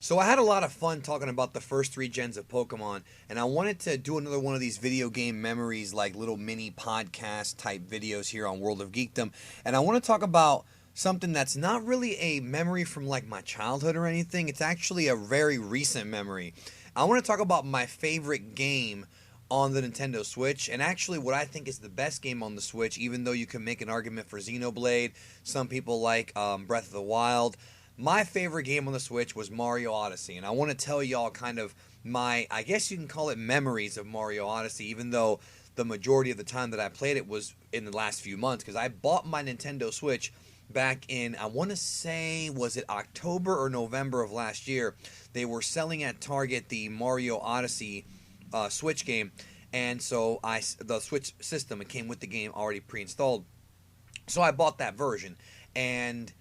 So I had a lot of fun talking about the first three gens of Pokemon, and I wanted to do another one of these video game memories, like little mini podcast type videos here on World of Geekdom. And I want to talk about something that's not really a memory from like my childhood or anything. It's actually a very recent memory. I want to talk about my favorite game on the Nintendo Switch, and actually what I think is the best game on the Switch, even though you can make an argument for Xenoblade. Some people like Breath of the Wild. My favorite game on the Switch was Mario Odyssey, and I want to tell y'all kind of my, I guess you can call it memories of Mario Odyssey, even though the majority of the time that I played it was in the last few months, because I bought my Nintendo Switch back in, I want to say, was it October or November of last year? They were selling at Target the Mario Odyssey Switch game, and so the Switch system, it came with the game already pre-installed, so I bought that version. And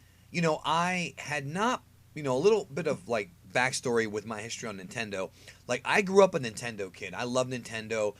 I had not, a little bit of like backstory with my history on Nintendo. Like, I grew up a Nintendo kid. I love Nintendo,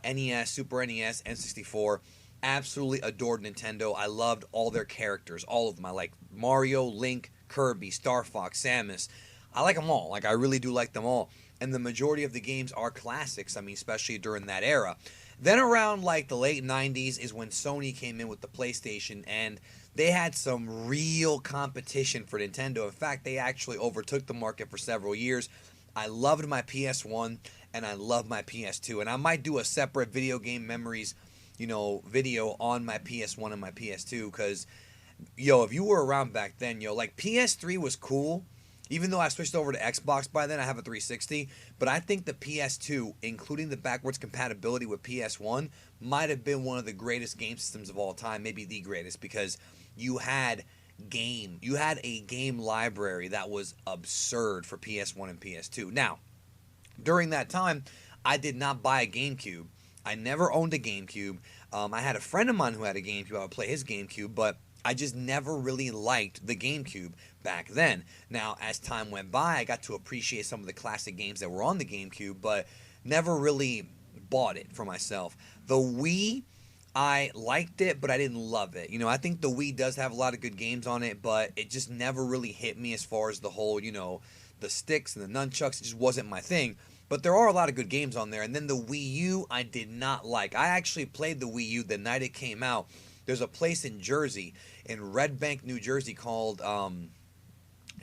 NES, Super NES, N64. Absolutely adored Nintendo. I loved all their characters, all of them. I like Mario, Link, Kirby, Star Fox, Samus. I like them all. Like, I really do like them all. And the majority of the games are classics. I mean, especially during that era. Then around like the late 90s is when Sony came in with the PlayStation, and they had some real competition for Nintendo. In fact, they actually overtook the market for several years. I loved my PS1 and I love my PS2, and I might do a separate video game memories, video on my PS1 and my PS2, because if you were around back then, like PS3 was cool. Even though I switched over to Xbox by then, I have a 360. But I think the PS2, including the backwards compatibility with PS1, might have been one of the greatest game systems of all time, maybe the greatest, because you had a game library that was absurd for PS1 and PS2. Now, during that time, I did not buy a GameCube. I never owned a GameCube. I had a friend of mine who had a GameCube. I would play his GameCube, but I just never really liked the GameCube back then. Now, as time went by, I got to appreciate some of the classic games that were on the GameCube, but never really bought it for myself. The Wii, I liked it, but I didn't love it. I think the Wii does have a lot of good games on it, but it just never really hit me as far as the whole, the sticks and the nunchucks. It just wasn't my thing. But there are a lot of good games on there. And then the Wii U, I did not like. I actually played the Wii U the night it came out. There's a place in Jersey, in Red Bank, New Jersey, called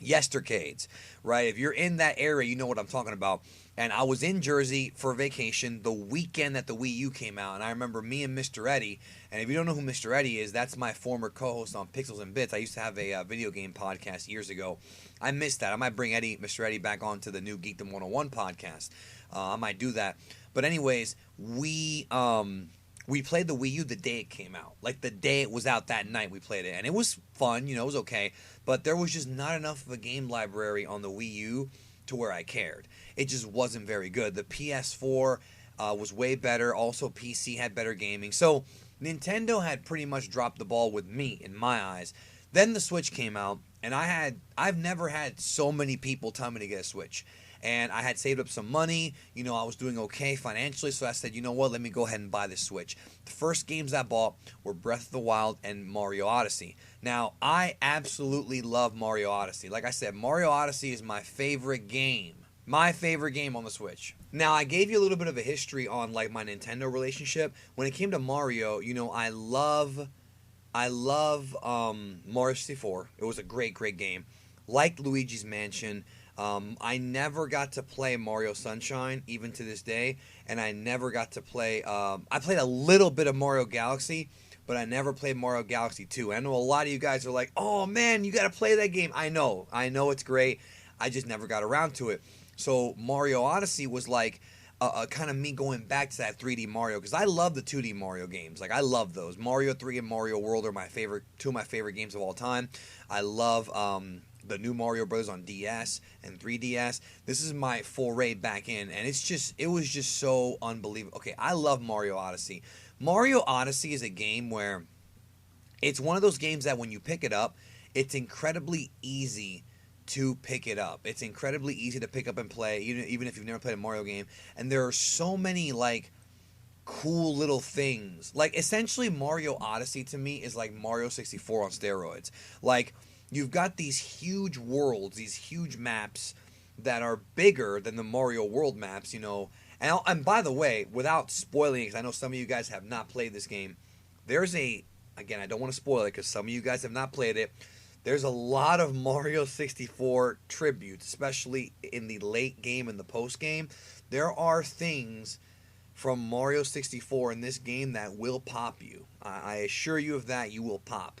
Yestercades, right? If you're in that area, you know what I'm talking about. And I was in Jersey for vacation the weekend that the Wii U came out, and I remember me and Mr. Eddie. And if you don't know who Mr. Eddie is, that's my former co-host on Pixels and Bits. I used to have a video game podcast years ago. I missed that. I might bring Mr. Eddie back onto the new Geekdom 101 podcast. I might do that. But anyways, we played the Wii U the day it came out. Like, the day it was out that night, we played it. And it was fun, it was okay. But there was just not enough of a game library on the Wii U to where I cared. It just wasn't very good. The PS4 was way better. Also, PC had better gaming. So, Nintendo had pretty much dropped the ball with me, in my eyes. Then the Switch came out, and I've never had so many people tell me to get a Switch. And I had saved up some money. I was doing okay financially, so I said, you know what, let me go ahead and buy this Switch. The first games I bought were Breath of the Wild and Mario Odyssey. Now, I absolutely love Mario Odyssey. Like I said, Mario Odyssey is my favorite game. My favorite game on the Switch. Now, I gave you a little bit of a history on like my Nintendo relationship. When it came to Mario, I love Mario 64. It was a great, great game. Liked Luigi's Mansion. I never got to play Mario Sunshine, even to this day, and I never got to play, I played a little bit of Mario Galaxy, but I never played Mario Galaxy 2. I know a lot of you guys are like, oh man, you gotta play that game. I know it's great, I just never got around to it. So Mario Odyssey was like, kind of me going back to that 3D Mario, because I love the 2D Mario games. Like, I love those. Mario 3 and Mario World are two of my favorite games of all time. I love, the new Mario Bros. On DS and 3DS. This is my foray back in, and it was just so unbelievable. Okay, I love Mario Odyssey. Mario Odyssey is a game where it's one of those games that when you pick it up, it's incredibly easy to pick it up. It's incredibly easy to pick up and play, even if you've never played a Mario game. And there are so many, like, cool little things. Like, essentially, Mario Odyssey to me is like Mario 64 on steroids. Like, you've got these huge worlds, these huge maps, that are bigger than the Mario World maps, you know. And by the way, without spoiling it, because I know some of you guys have not played this game, there's again, I don't want to spoil it because some of you guys have not played it. There's a lot of Mario 64 tributes, especially in the late game and the post game. There are things from Mario 64 in this game that will pop you. I assure you of that. You will pop.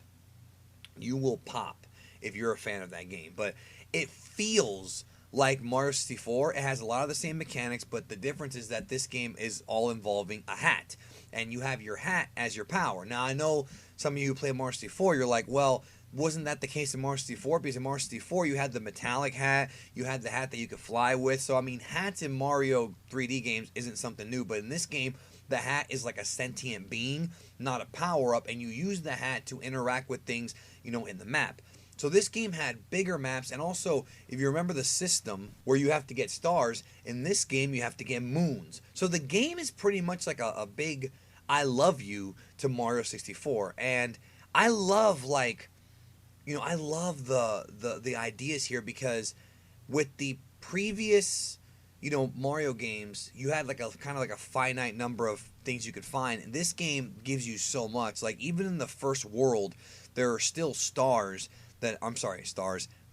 You will pop if you're a fan of that game. But it feels like Mario 64. It has a lot of the same mechanics, but the difference is that this game is all involving a hat. And you have your hat as your power. Now, I know some of you who play Mario 64, you're like, well, wasn't that the case in Mario 64? Because in Mario 64, you had the metallic hat, you had the hat that you could fly with. So, I mean, hats in Mario 3D games isn't something new. But in this game, the hat is like a sentient being, not a power-up. And you use the hat to interact with things, you know, in the map. So this game had bigger maps, and also, if you remember the system where you have to get stars, in this game you have to get moons. So the game is pretty much like a big I love you to Mario 64. And I love, like, you know, I love the ideas here, because with the previous, you know, Mario games, you had like a kind of like a finite number of things you could find. And this game gives you so much. Like, even in the first world, there are still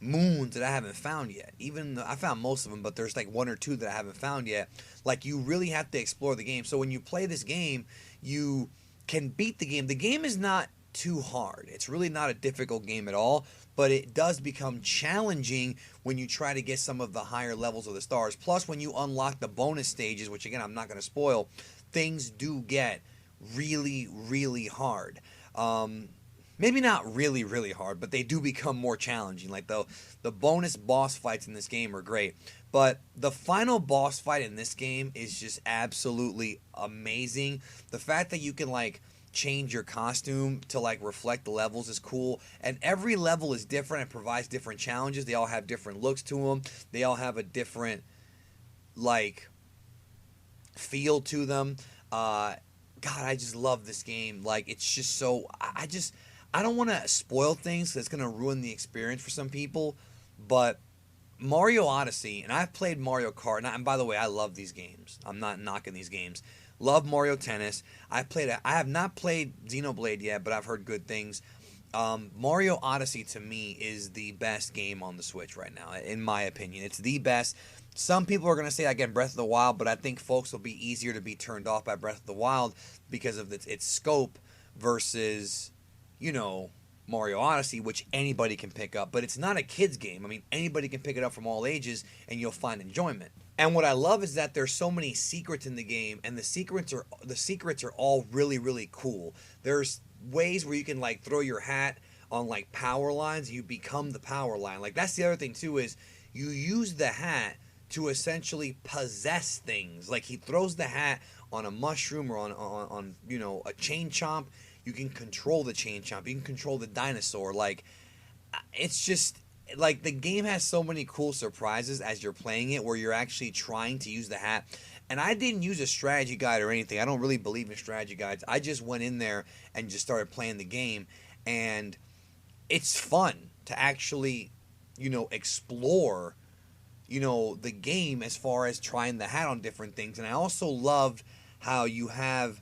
moons that I haven't found yet. Even I found most of them, but there's like one or two that I haven't found yet. Like, you really have to explore the game. So when you play this game, you can beat the game. The game is not too hard. It's really not a difficult game at all, but it does become challenging when you try to get some of the higher levels of the stars. Plus, when you unlock the bonus stages, which again, I'm not going to spoil, things do get really, really hard. Maybe not really, really hard, but they do become more challenging. Like, the bonus boss fights in this game are great. But the final boss fight in this game is just absolutely amazing. The fact that you can, like, change your costume to, like, reflect the levels is cool. And every level is different and provides different challenges. They all have different looks to them. They all have a different, like, feel to them. God, I just love this game. Like, it's just so... I don't want to spoil things because it's going to ruin the experience for some people, but Mario Odyssey, and I've played Mario Kart, and by the way, I love these games. I'm not knocking these games. Love Mario Tennis. I have not played Xenoblade yet, but I've heard good things. Mario Odyssey, to me, is the best game on the Switch right now, in my opinion. It's the best. Some people are going to say, again, Breath of the Wild, but I think folks will be easier to be turned off by Breath of the Wild because of its scope versus, you know, Mario Odyssey, which anybody can pick up. But it's not a kid's game. I mean, anybody can pick it up from all ages, and you'll find enjoyment. And what I love is that there's so many secrets in the game, and the secrets are all really, really cool. There's ways where you can, like, throw your hat on, like, power lines, and you become the power line. Like, that's the other thing too, is you use the hat to essentially possess things. Like, he throws the hat on a mushroom or on you know, a chain chomp. You can control the chain chomp. You can control the dinosaur. Like, it's just, like, the game has so many cool surprises as you're playing it, where you're actually trying to use the hat. And I didn't use a strategy guide or anything. I don't really believe in strategy guides. I just went in there and just started playing the game. And it's fun to actually, you know, explore, you know, the game as far as trying the hat on different things. And I also loved how you have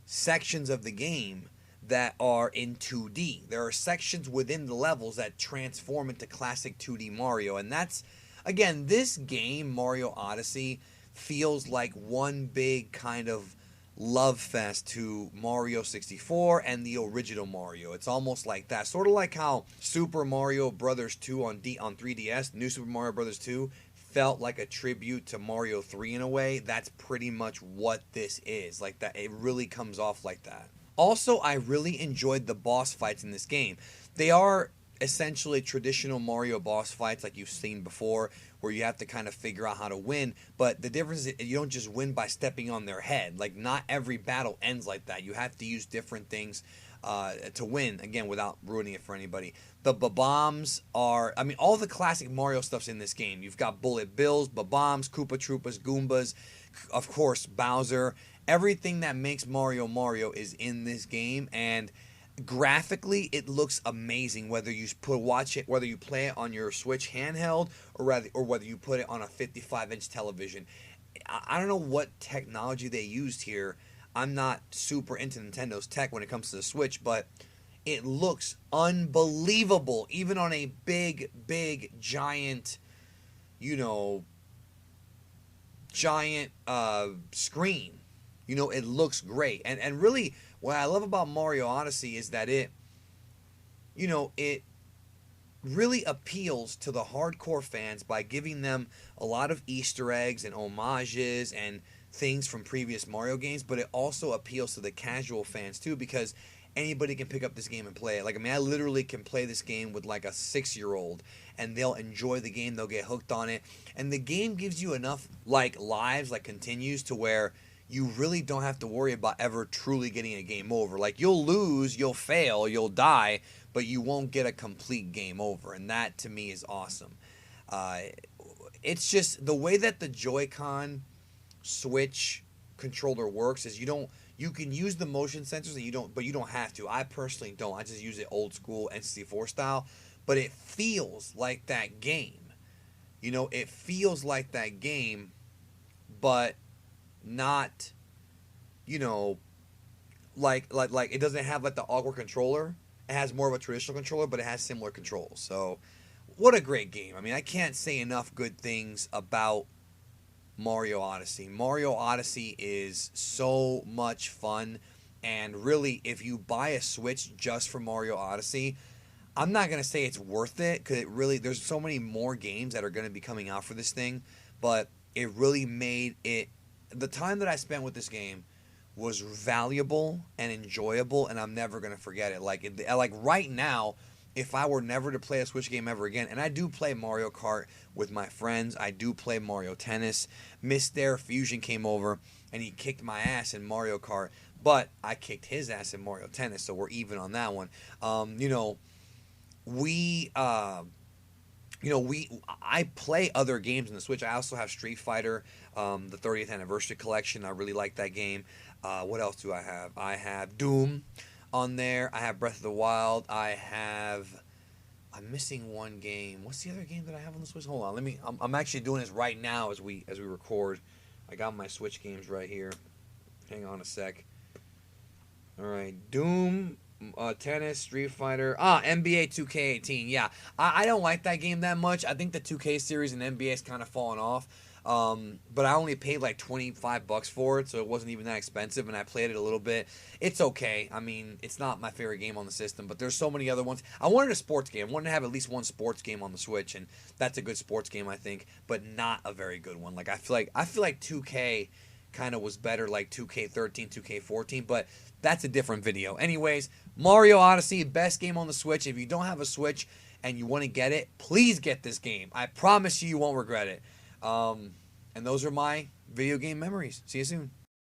sections of the game that are in 2D. There are sections within the levels that transform into classic 2D Mario. And that's, again, this game, Mario Odyssey, feels like one big kind of love fest to Mario 64 and the original Mario. It's almost like that. Sort of like how Super Mario Brothers 2 on 3DS, New Super Mario Brothers 2, felt like a tribute to Mario 3 in a way. That's pretty much what this is. Like that, it really comes off like that. Also, I really enjoyed the boss fights in this game. They are essentially traditional Mario boss fights like you've seen before, where you have to kind of figure out how to win. But the difference is you don't just win by stepping on their head. Like, not every battle ends like that. You have to use different things to win, again, without ruining it for anybody. The bombs are, I mean, all the classic Mario stuff's in this game. You've got Bullet Bills, bombs, Koopa Troopas, Goombas, of course, Bowser. Everything that makes Mario Mario is in this game. And graphically it looks amazing, whether you whether you play it on your Switch handheld or whether you put it on a 55-inch television. I don't know what technology they used here. I'm not super into Nintendo's tech when it comes to the Switch, but it looks unbelievable, even on a big giant, giant screen. It looks great. And really, what I love about Mario Odyssey is that it really appeals to the hardcore fans by giving them a lot of Easter eggs and homages and things from previous Mario games, but it also appeals to the casual fans too, because anybody can pick up this game and play it. I literally can play this game with like a 6-year-old and they'll enjoy the game, they'll get hooked on it, and the game gives you enough lives, continues to where you really don't have to worry about ever truly getting a game over. You'll lose, you'll fail, you'll die, but you won't get a complete game over, and that to me is awesome. It's just the way that the Joy-Con Switch controller works is you can use the motion sensors but you don't have to. I personally don't. I just use it old school N64 style, but it feels like that game. It feels like that game, but not, like it doesn't have the awkward controller. It has more of a traditional controller, but it has similar controls. So, what a great game. I can't say enough good things about Mario Odyssey. Mario Odyssey is so much fun, and really, if you buy a Switch just for Mario Odyssey, I'm not going to say it's worth it, because there's so many more games that are going to be coming out for this thing, but it really made it, the time that I spent with this game was valuable and enjoyable, and I'm never going to forget it. Right now, if I were never to play a Switch game ever again, and I do play Mario Kart with my friends, I do play Mario Tennis. Mr. Fusion came over, and he kicked my ass in Mario Kart, but I kicked his ass in Mario Tennis, so we're even on that one. I play other games on the Switch. I also have Street Fighter, the 30th Anniversary Collection. I really like that game. What else do I have? I have Doom on there. I have Breath of the Wild. I'm missing one game. What's the other game that I have on the Switch? Hold on. I'm actually doing this right now as we record. I got my Switch games right here. Hang on a sec. All right, Doom, Tennis, Street Fighter. NBA 2K18. Yeah, I don't like that game that much. I think the 2K series and NBA has kind of fallen off. But I only paid $25 for it, so it wasn't even that expensive, and I played it a little bit. It's okay. It's not my favorite game on the system, but there's so many other ones. I wanted a sports game. I wanted to have at least one sports game on the Switch, and that's a good sports game, I think, but not a very good one. I feel like 2K kind of was better, like 2K13, 2K14, but that's a different video. Anyways, Mario Odyssey, best game on the Switch. If you don't have a Switch and you want to get it, please get this game. I promise you won't regret it. And those are my video game memories. See you soon.